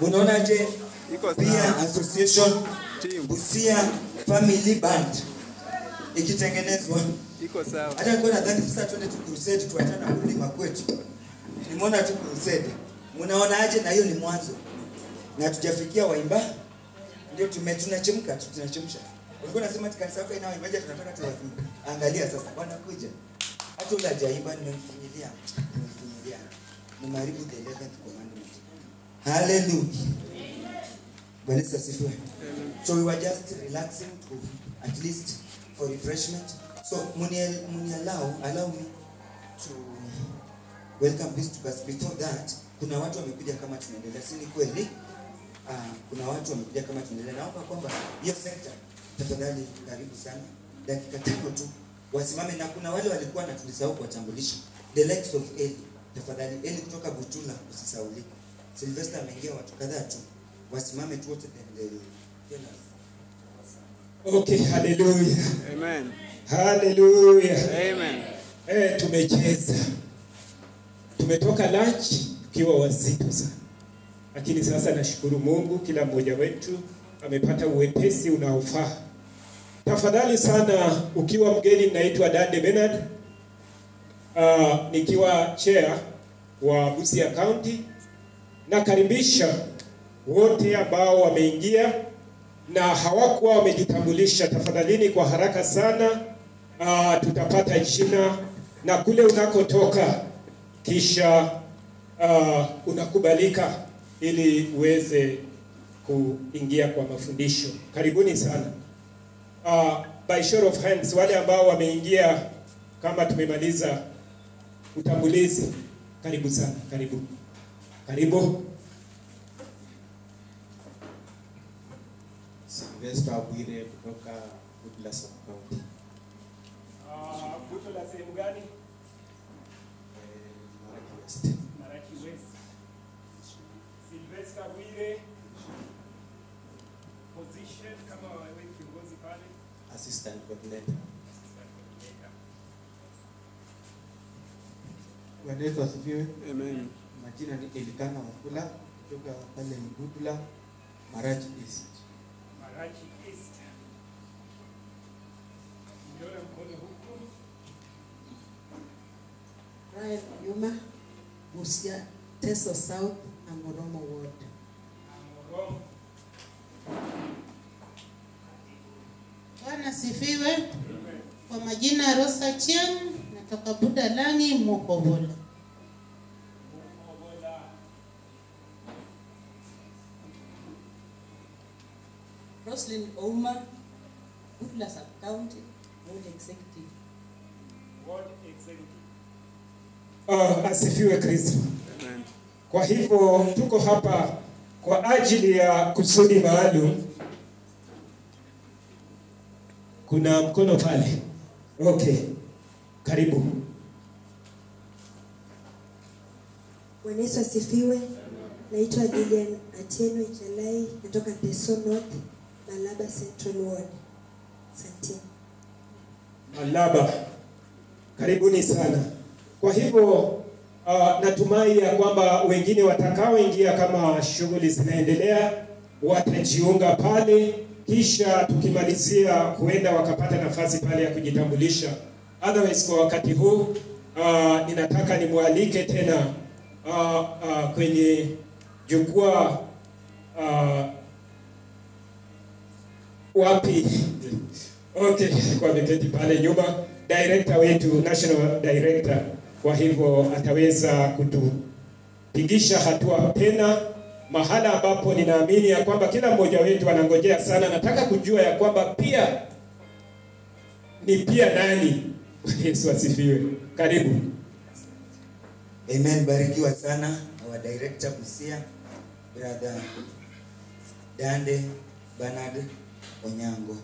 Unaonaje? Pia association Busia Family Band ikitengenezwa iko sawa. Hata niko nadhani sasa twende tu crusade tuachana na kurudi makwetu. Nimeona tu crusade. Mnaonaje? Na hiyo ni mwanzo. Na tujafikia waimba. Ndio tunachemka, tunachemsha. Ulikuwa unasema kanisa yako ina waimbaji tunataka tuangalia sasa wanakuja. Hata ule hajaimba nimemfinyilia. Nimeharibu the 11th commandment. Hallelujah. Bwana asifiwe. So we were just relaxing to at least for refreshment. So allow me to welcome this to us. Before that, kuna watu wamekuja kama tunaendelea. Si ni kweli? Kuna watu wamekuja kama tunaendelea. Naomba kwamba hiyo sector tafadhali karibu sana. Dakika 5 tu wasimame, na kuna wale walikuwa na tulisahau kuwatambulisha. The likes of Eli. Tafadhali Eli kutoka Butula usisaulike. Sylvester ameingia, watu kadhaa tu. Wasimame tu wote then. Okay, hallelujah. Amen. Hallelujah. Amen. Tumecheza. Tumetoka lunch tukiwa wazito sana. Lakini sasa nashukuru Mungu kila mmoja wetu amepata uwepesi unaofaa. Tafadhali sana ukiwa mgeni, naitwa Dande Bernard. Nikiwa chair wa Busia County, nakaribisha wote ambao wameingia na hawakuwa wamejitambulisha. Tafadhalini kwa haraka sana tutapata jina na kule unakotoka, kisha unakubalika ili uweze kuingia kwa mafundisho. Karibuni sana. By show of hands, wale ambao wameingia kama tumemaliza utambulizi, karibu sana. Karibu. Sylvester Abwire kutoka Butula Sub-County. Butula sehemu gani? Maraki West. Sylvester Abwire, position kama wewe kiongozi pale? Assistant coordinator. Bwana Yesu asifiwe. Amen. Majina ni Elikana Wafula kutoka pale Butula, Maraki East. Maraki East. Ndio mkono huko. Ryan Yuma, Busia, Teso South, Amoromo Ward. Amoromo. Bwana sifiwe. Kwa majina Rosa Chiang, natoka Budalangi, Mokobola. Roslyn Ouma, Butula Sub-County, Ward Executive. Asifiwe Kristo. Amen. Kwa hivyo tuko hapa kwa ajili ya kusudi maalum. Kuna mkono pale. Okay. Karibu. Bwana Yesu asifiwe. Naitwa Lilian Atieno Chalai, natoka Teso North, Malaba Central Ward. Asante. Malaba. Karibuni sana. Kwa hivyo natumai ya kwamba wengine watakaoingia kama shughuli zinaendelea watajiunga pale, kisha tukimalizia huenda wakapata nafasi pale ya kujitambulisha. Otherwise kwa wakati huu ninataka nimwalike tena kwenye jukwaa wapi? Okay, kwa viketi pale nyuma, director wetu, national director, kwa hivyo ataweza kutupigisha hatua tena mahala ambapo ninaamini ya kwamba kila mmoja wetu anangojea sana. Nataka kujua ya kwamba pia ni pia nani. Yesu asifiwe. Karibu. Amen, barikiwa sana our director Busia, brother Dande Bernard Onyango.